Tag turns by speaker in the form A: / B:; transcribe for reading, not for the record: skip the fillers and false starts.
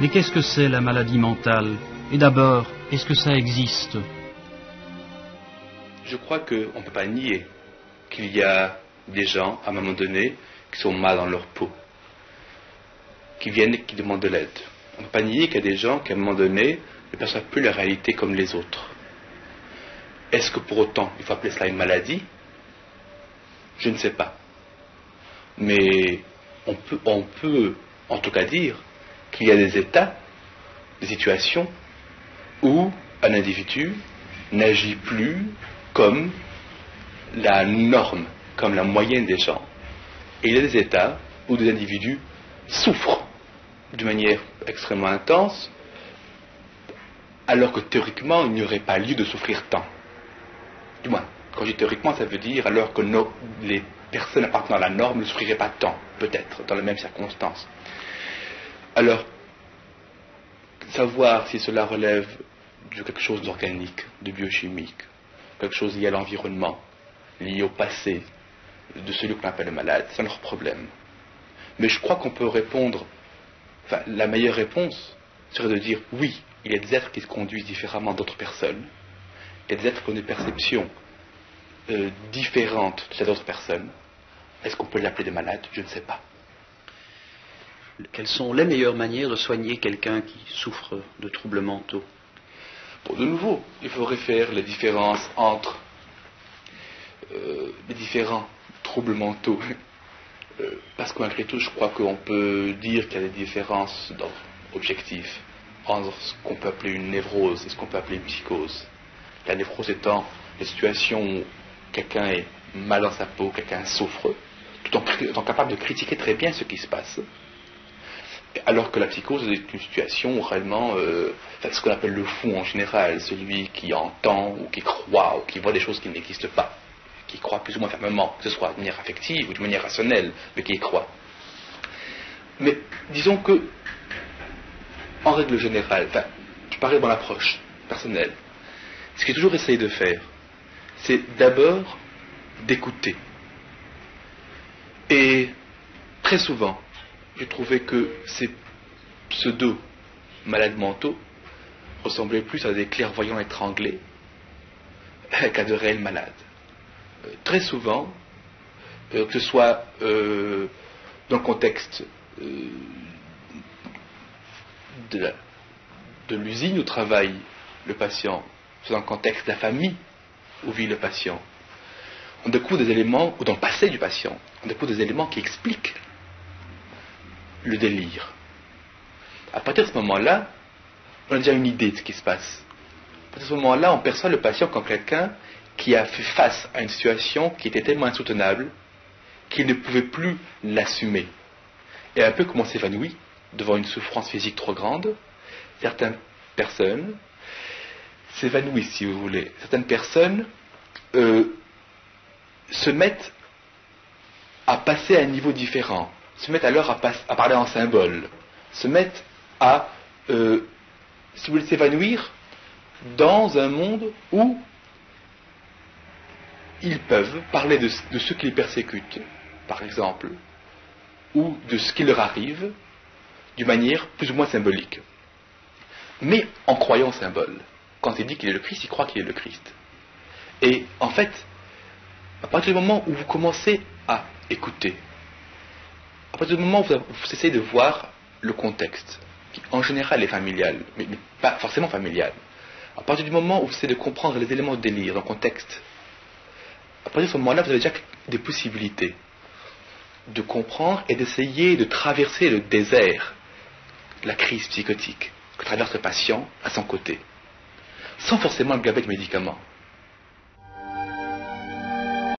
A: Mais qu'est-ce que c'est la maladie mentale? Et d'abord, est-ce que ça existe?
B: Je crois qu'on ne peut pas nier qu'il y a des gens, à un moment donné, qui sont mal dans leur peau, qui viennent et qui demandent de l'aide. On ne peut pas nier qu'il y a des gens qui, à un moment donné, ne perçoivent plus la réalité comme les autres. Est-ce que pour autant, il faut appeler cela une maladie? Je ne sais pas. Mais on peut en tout cas dire qu'il y a des états, des situations où un individu n'agit plus comme la norme, comme la moyenne des gens. Et il y a des états où des individus souffrent d'une manière extrêmement intense, alors que théoriquement, il n'y aurait pas lieu de souffrir tant. Du moins, quand je dis théoriquement, ça veut dire alors que les personnes appartenant à la norme ne souffriraient pas tant, peut-être, dans les mêmes circonstances. Alors, savoir si cela relève de quelque chose d'organique, de biochimique, quelque chose lié à l'environnement, lié au passé de celui qu'on appelle le malade, c'est leur problème. Mais je crois qu'on peut répondre, la meilleure réponse serait de dire oui, il y a des êtres qui se conduisent différemment d'autres personnes, il y a des êtres qui ont des perceptions différentes de celles d'autres personnes. Est-ce qu'on peut l'appeler des malades? Je ne sais pas.
C: Quelles sont les meilleures manières de soigner quelqu'un qui souffre de troubles mentaux?
B: Bon, de nouveau, il faudrait faire les différences entre les différents troubles mentaux. Parce que malgré tout, je crois qu'on peut dire qu'il y a des différences objectives entre ce qu'on peut appeler une névrose et ce qu'on peut appeler une psychose. La névrose étant les situations où quelqu'un est mal dans sa peau, quelqu'un souffre, tout en étant capable de critiquer très bien ce qui se passe. Alors que la psychose est une situation où réellement, ce qu'on appelle le fou en général, celui qui entend ou qui croit ou qui voit des choses qui n'existent pas, qui croit plus ou moins fermement, que ce soit de manière affective ou de manière rationnelle, mais qui y croit. Mais disons que, en règle générale, je parlais de mon approche personnelle, ce que j'ai toujours essayé de faire, c'est d'abord d'écouter. Et très souvent, j'ai trouvé que ces pseudo-malades mentaux ressemblaient plus à des clairvoyants étranglés qu'à de réels malades. Très souvent, que ce soit dans le contexte de l'usine où travaille le patient, soit dans le contexte de la famille où vit le patient, on découvre des éléments, ou dans le passé du patient, on découvre des éléments qui expliquent le délire. À partir de ce moment-là, on a déjà une idée de ce qui se passe. À partir de ce moment-là, on perçoit le patient comme quelqu'un qui a fait face à une situation qui était tellement insoutenable qu'il ne pouvait plus l'assumer. Et un peu comme on s'évanouit devant une souffrance physique trop grande, certaines personnes s'évanouissent, si vous voulez. Certaines personnes se mettent à passer à un niveau différent, se mettent alors à parler en symbole, se mettent à si vous voulez, s'évanouir dans un monde où ils peuvent parler de ceux qui les persécutent, par exemple, ou de ce qui leur arrive, d'une manière plus ou moins symbolique. Mais en croyant au symbole. Quand il dit qu'il est le Christ, il croit qu'il est le Christ. Et en fait, à partir du moment où vous commencez à écouter, à partir du moment où vous essayez de voir le contexte, qui en général est familial, mais pas forcément familial, à partir du moment où vous essayez de comprendre les éléments de délire dans le contexte, à partir de ce moment-là, vous avez déjà des possibilités de comprendre et d'essayer de traverser le désert de la crise psychotique que traverse le patient à son côté, sans forcément le gaber de médicaments.